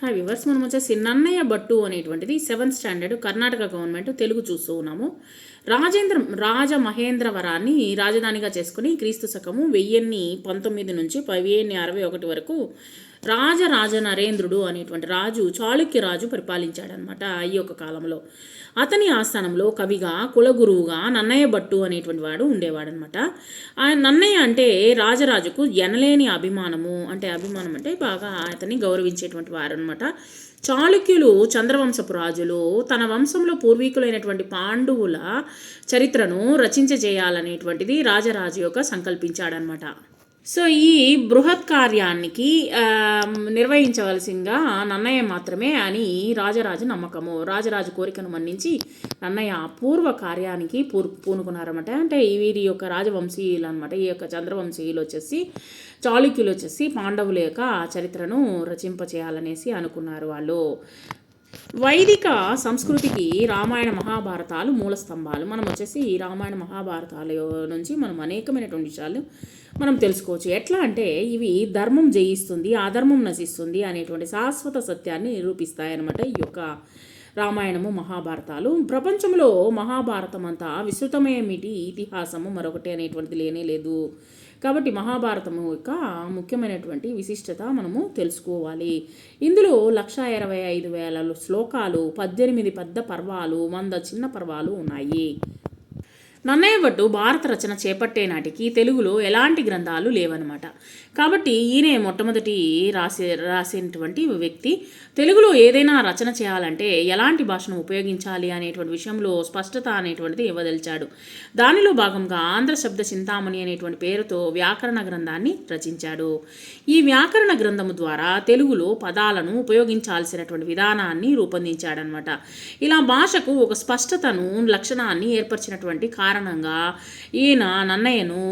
Hi viewers, మనం వచ్చేసి నన్నయ్య భట్టు అనేటువంటిది 7th standard Karnataka government Telugu చూస్తూ ఉన్నాము. రాజమహేంద్రవరాన్ని రాజధానిగా చేసుకుని క్రీస్తు శకము 1019 నుంచి 1061 వరకు రాజరాజ నరేంద్రుడు అనేటువంటి రాజు చాళుక్య రాజు పరిపాలించాడనమాట. ఈ యొక్క కాలంలో అతని ఆస్థానంలో కవిగా కులగురువుగా నన్నయ్య భట్టు అనేటువంటి వాడు ఉండేవాడనమాట. ఆ నన్నయ్య అంటే రాజరాజుకు ఎనలేని అభిమానం అంటే బాగా అతన్ని గౌరవించేటువంటి వారు అనమాట. చాళుక్యులు చంద్రవంశపు రాజులు తన వంశంలో పూర్వీకులైనటువంటి పాండవుల చరిత్రను రచించజేయాలనేటువంటిది రాజరాజు యొక్క సంకల్పించాడనమాట. సో ఈ బృహత్ కార్యానికి నిర్వహించవలసిందిగా నన్నయ్య మాత్రమే అని రాజరాజు నమ్మకము. రాజరాజు కోరికను మన్నించి నన్నయ్య పూర్వ కార్యానికి పూనుకున్నారన్నమాట. అంటే వీరి యొక్క రాజవంశీయులు అనమాట. ఈ యొక్క చంద్రవంశీయులు వచ్చేసి చాళుక్యులు వచ్చేసి పాండవుల యొక్క చరిత్రను రచింపచేయాలనేసి అనుకున్నారు వాళ్ళు. వైదిక సంస్కృతికి రామాయణ మహాభారతాలు మూల స్తంభాలు. మనం వచ్చేసి ఈ రామాయణ మహాభారతాల నుంచి మనం అనేకమైనటువంటి విషయాలు మనం తెలుసుకోవచ్చు. ఎట్లా అంటే ఇవి ధర్మం జయిస్తుంది, అధర్మం నశిస్తుంది అనేటువంటి శాశ్వత సత్యాన్ని నిరూపిస్తాయన్నమాట ఈ యొక్క రామాయణము మహాభారతాలు. ప్రపంచంలో మహాభారతం అంతా విస్తృతమేమిటి ఇతిహాసము మరొకటి అనేటువంటిది లేనే లేదు. కాబట్టి మహాభారతము యొక్క ముఖ్యమైనటువంటి విశిష్టత మనము తెలుసుకోవాలి. ఇందులో 1,25,000 శ్లోకాలు, 18 పెద్ద పర్వాలు, 100 చిన్న పర్వాలు ఉన్నాయి. నన్నయ్య భట్టు భారత రచన చేపట్టే నాటికి తెలుగులో ఎలాంటి గ్రంథాలు లేవన్నమాట. కాబట్టి ఈయన మొట్టమొదటి రాసినటువంటి వ్యక్తి. తెలుగులో ఏదైనా రచన చేయాలంటే ఎలాంటి భాషను ఉపయోగించాలి అనేటువంటి విషయంలో స్పష్టత అనేటువంటిది ఇవ్వదలిచాడు. దానిలో భాగంగా ఆంధ్ర శబ్ద చింతామణి అనేటువంటి పేరుతో వ్యాకరణ గ్రంథాన్ని రచించాడు. ఈ వ్యాకరణ గ్రంథము ద్వారా తెలుగులో పదాలను ఉపయోగించాల్సినటువంటి విధానాన్ని రూపొందించాడనమాట. ఇలా భాషకు ఒక స్పష్టతను, లక్షణాన్ని ఏర్పరిచినటువంటి కారణంగా ఈయన నన్నయ్యను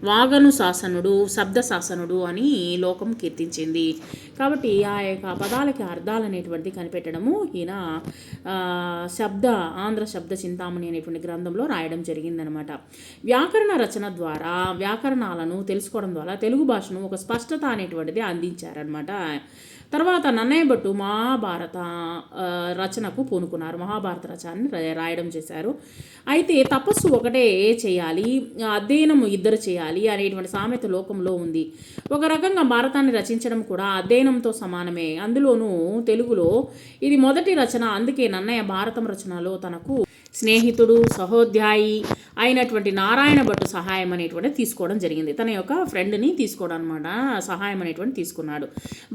వాగను శాసనుడు, శబ్ద శాసనుడు అని లోకం కీర్తించింది. కాబట్టి ఆ యొక్క పదాలకి అర్థాలు అనేటువంటిది కనిపెట్టడము ఈయన ఆంధ్ర శబ్ద చింతామణి అనేటువంటి గ్రంథంలో రాయడం జరిగిందనమాట. వ్యాకరణ రచన ద్వారా వ్యాకరణాలను తెలుసుకోవడం ద్వారా తెలుగు భాషను ఒక స్పష్టత అనేటువంటిది అందించారనమాట. తర్వాత నన్నయ్య భట్టు మహాభారత రచనకు పూనుకున్నారు. మహాభారత రచనని రాయడం చేశారు. అయితే తపస్సు ఒకటే చేయాలి, అధ్యయనం 2 చేయాలి అనేటువంటి సామెత లోకంలో ఉంది. ఒక రకంగా భారతాన్ని రచించడం కూడా అధ్యయనంతో సమానమే. అందులోనూ తెలుగులో ఇది మొదటి రచన. అందుకే నన్నయ్య భారతం రచనలో తనకు స్నేహితుడు, సహోధ్యాయి అయినటువంటి నారాయణ భట్టు సహాయం అనేటువంటి తీసుకోవడం జరిగింది. తన యొక్క ఫ్రెండ్ని తీసుకోవడం అనమాట, సహాయం అనేటువంటి తీసుకున్నాడు.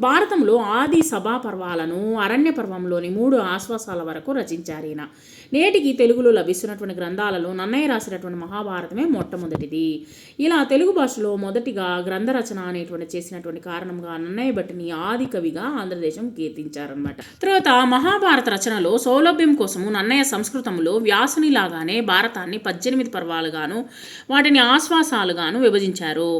భారతంలో ఆది సభా పర్వాలను అరణ్య పర్వంలోని 3 ఆశ్వాసాల వరకు రచించారు ఈయన. నేటికి తెలుగులో లభిస్తున్నటువంటి గ్రంథాలలో నన్నయ్య రాసినటువంటి మహాభారతమే మొట్టమొదటిది. ఇలా తెలుగు భాషలో మొదటిగా గ్రంథ రచన అనేటువంటి చేసినటువంటి కారణంగా నన్నయ్య భట్టిని ఆది కవిగా ఆంధ్రదేశం కీర్తించారనమాట. తర్వాత మహాభారత రచనలో సౌలభ్యం కోసము నన్నయ్య సంస్కృతంలో వ్యాసుని లాగానే భారతాన్ని 18 పర్వాలుగాను వాటిని ఆశ్వాసాలుగాను విభజించారు.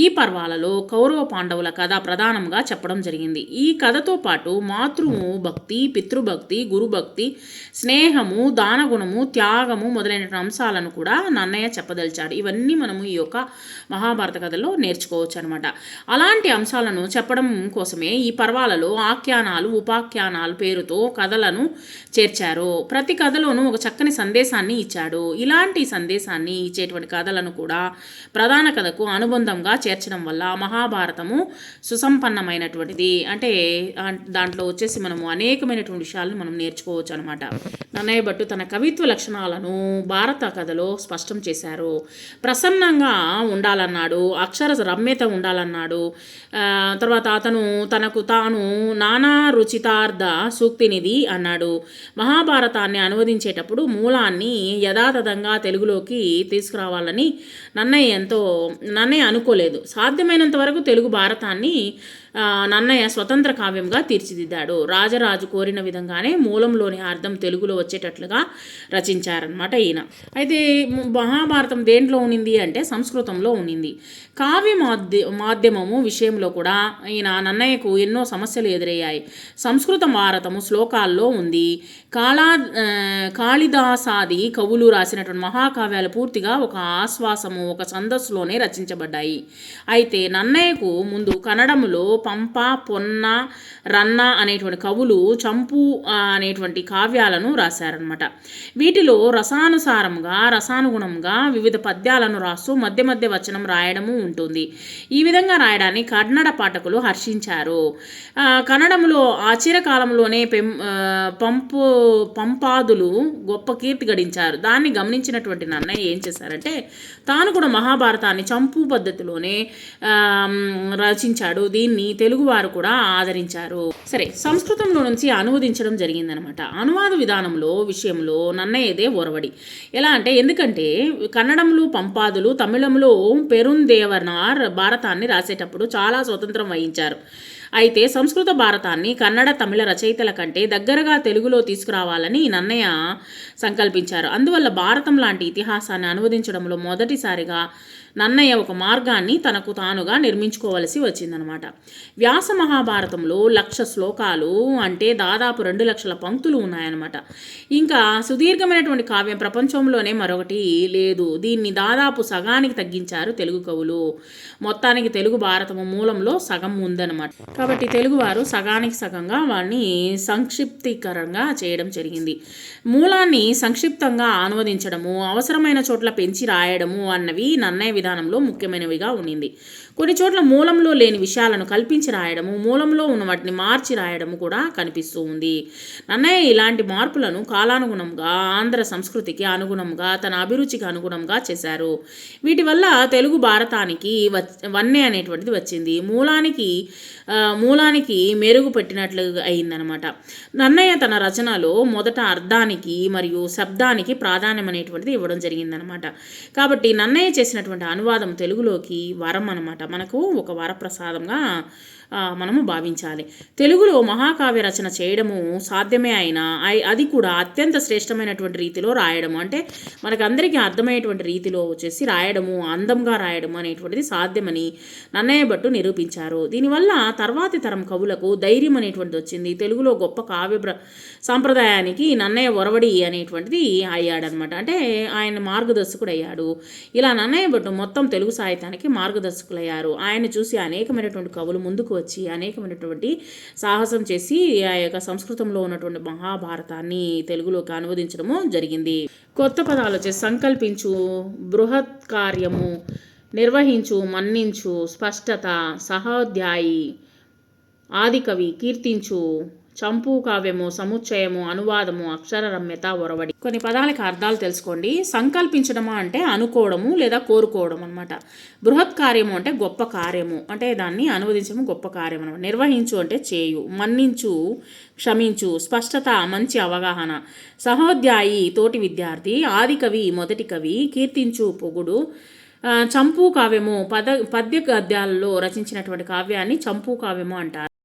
ఈ పర్వాలలో కౌరవ పాండవుల కథ ప్రధానంగా చెప్పడం జరిగింది. ఈ కథతో పాటు మాతృభక్తి, పితృభక్తి, గురుభక్తి, స్నేహము, దానగుణము, త్యాగము మొదలైన అంశాలను కూడా నన్నయ్య చెప్పదలిచాడు. ఇవన్నీ మనము ఈ యొక్క మహాభారత కథలో నేర్చుకోవచ్చు అనమాట. అలాంటి అంశాలను చెప్పడం కోసమే ఈ పర్వాలలో ఆఖ్యానాలు, ఉపాఖ్యానాలు పేరుతో కథలను చేర్చారు. ప్రతి కథలోనూ ఒక చక్కని సందేశాన్ని ఇచ్చాడు. ఇలాంటి సందేశాన్ని ఇచ్చేటువంటి కథలను కూడా ప్రధాన కథకు అనుబంధంగా చేర్చడం వల్ల మహాభారతము సుసంపన్నమైనటువంటిది. అంటే దాంట్లో వచ్చేసి మనము అనేకమైనటువంటి విషయాలను మనం నేర్చుకోవచ్చు అనమాట. నన్నయ్య భట్టు తన కవిత్వ లక్షణాలను భారత కథలో స్పష్టం చేశారు. ప్రసన్నంగా ఉండాలన్నాడు, అక్షర రమ్యత ఉండాలన్నాడు. తర్వాత అతను తనకు తాను నానా రుచితార్థ సూక్తినిది అన్నాడు. మహాభారతాన్ని అనువదించేటప్పుడు మూలాన్ని యథాతథంగా తెలుగులోకి తీసుకురావాలని నన్నయ్య అనుకోలేదు. సాధ్యమైనంత వరకు తెలుగు భారతాన్ని నన్నయ్య స్వతంత్ర కావ్యంగా తీర్చిదిద్దాడు. రాజరాజు కోరిన విధంగానే మూలంలోని అర్థం తెలుగులో వచ్చేటట్లుగా రచించారనమాట ఈయన. అయితే మహాభారతం దేంట్లో ఉనింది అంటే సంస్కృతంలో ఉనింది. కావ్య మాధ్యమము విషయంలో కూడా ఈయన నన్నయ్యకు ఎన్నో సమస్యలు ఎదురయ్యాయి. సంస్కృత భారతము శ్లోకాల్లో ఉంది. కాళిదాసాది కవులు రాసినటువంటి మహాకావ్య కావ్యాలు పూర్తిగా ఒక ఆశ్వాసము, ఒక ఛందస్సులోనే రచించబడ్డాయి. అయితే నన్నయ్యకు ముందు కన్నడములో పంప, పొన్న, రన్న అనేటువంటి కవులు చంపు అనేటువంటి కావ్యాలను రాశారనమాట. వీటిలో రసానుసారంగా, రసానుగుణంగా వివిధ పద్యాలను రాస్తూ మధ్య మధ్య వచనం రాయడము ఉంటుంది. ఈ విధంగా రాయడాన్ని కన్నడ పాఠకులు హర్షించారు. కన్నడంలో చిరకాలంలోనే పంపాదులు గొప్ప కీర్తి గడించారు. దాన్ని గమనించినటువంటి నన్నయ్య ఏం చేశారంటే తాను కూడా మహాభారతాన్ని చంపు పద్ధతిలోనే రచించాడు. దీన్ని తెలుగువారు కూడా ఆదరించారు. సరే, సంస్కృతంలో నుంచి అనువదించడం జరిగిందనమాట. అనువాద విషయంలో నన్నయ్యదే ఒరవడి. ఎలా అంటే, ఎందుకంటే కన్నడంలో పంపాదులు, తమిళంలో పెరుందేవనార్ భారతాన్ని రాసేటప్పుడు చాలా స్వతంత్రం వహించారు. అయితే సంస్కృత భారతాన్ని కన్నడ, తమిళ రచయితల కంటే దగ్గరగా తెలుగులో తీసుకురావాలని నన్నయ్య సంకల్పించారు. అందువల్ల భారతం లాంటి ఇతిహాసాన్ని అనువదించడంలో మొదటిసారిగా నన్నయ్య ఒక మార్గాన్ని తనకు తానుగా నిర్మించుకోవలసి వచ్చిందనమాట. వ్యాస మహాభారతంలో 1,00,000 శ్లోకాలు అంటే దాదాపు 2,00,000 పంక్తులు ఉన్నాయన్నమాట. ఇంకా సుదీర్ఘమైనటువంటి కావ్యం ప్రపంచంలోనే మరొకటి లేదు. దీన్ని దాదాపు సగానికి తగ్గించారు తెలుగు కవులు. మొత్తానికి తెలుగు భారతము మూలంలో సగం ఉందన్నమాట. కాబట్టి తెలుగువారు సగానికి సగంగా వాడిని సంక్షిప్తీకరంగా చేయడం జరిగింది. మూలాన్ని సంక్షిప్తంగా అనువదించడము, అవసరమైన చోట్ల పెంచి రాయడము అన్నవి నన్నయ్య విధానంలో ముఖ్యమైనవిగా ఉండింది. కొన్ని చోట్ల మూలంలో లేని విషయాలను కల్పించి రాయడము, మూలంలో ఉన్న వాటిని మార్చి రాయడము కూడా కనిపిస్తూ ఉంది. నన్నయ్య ఇలాంటి మార్పులను కాలానుగుణంగా, ఆంధ్ర సంస్కృతికి అనుగుణంగా, తన అభిరుచికి అనుగుణంగా చేశారు. వీటి వల్ల తెలుగు భారతానికి వన్నె అనేటువంటిది వచ్చింది. మూలానికి మెరుగు పెట్టినట్లు అయిందనమాట. నన్నయ్య తన రచనలో మొదట అర్థానికి మరియు శబ్దానికి ప్రాధాన్యం అనేటువంటిది ఇవ్వడం జరిగిందనమాట. కాబట్టి నన్నయ్య చేసినటువంటి అనువాదం తెలుగులోకి వరం అనమాట. మనకు ఒక వరప్రసాదంగా మనము భావించాలి. తెలుగులో మహాకావ్య రచన చేయడము సాధ్యమే అయినా అది కూడా అత్యంత శ్రేష్టమైనటువంటి రీతిలో రాయడము, అంటే మనకందరికీ అర్థమయ్యేటువంటి రీతిలో వచ్చేసి రాయడము, అందంగా రాయడము అనేటువంటిది సాధ్యమని నన్నయ్య భట్టు నిరూపించారు. దీనివల్ల తర్వాతి తరం కవులకు ధైర్యం అనేటువంటిది వచ్చింది. తెలుగులో గొప్ప కావ్య సాంప్రదాయానికి నన్నయ్య ఒరవడి అనేటువంటిది అయ్యాడనమాట. అంటే ఆయన మార్గదర్శకుడు అయ్యాడు. ఇలా నన్నయ్య భట్టు మొత్తం తెలుగు సాహిత్యానికి మార్గదర్శకులయ్యారు. ఆయన చూసి అనేకమైనటువంటి కవులు ముందుకు వచ్చి అనేకమైనటువంటి సాహసం చేసి ఆ యొక్క సంస్కృతంలో ఉన్నటువంటి మహాభారతాన్ని తెలుగులోకి అనువదించడము జరిగింది. కొత్త పదాలు వచ్చి సంకల్పించు, బృహత్ కార్యము, నిర్వహించు, మన్నించు, స్పష్టత, సహోధ్యాయి, ఆదికవి, కీర్తించు, చంపు కావ్యము, సముచ్చయము, అనువాదము, అక్షర రమ్యత, ఒరవడి. కొన్ని పదాలకు అర్థాలు తెలుసుకోండి. సంకల్పించడము అంటే అనుకోవడము లేదా కోరుకోవడం అనమాట. బృహత్ కార్యము అంటే గొప్ప కార్యము, అంటే దాన్ని అనువదించడము గొప్ప కార్యం అనమాట. నిర్వహించు అంటే చేయు, మన్నించు క్షమించు, స్పష్టత మంచి అవగాహన, సహోధ్యాయి తోటి విద్యార్థి, ఆదికవి మొదటి కవి, కీర్తించు పొగుడు, చంపు కావ్యము పద్య గద్యాలలో రచించినటువంటి కావ్యాన్ని చంపు కావ్యము అంటారు.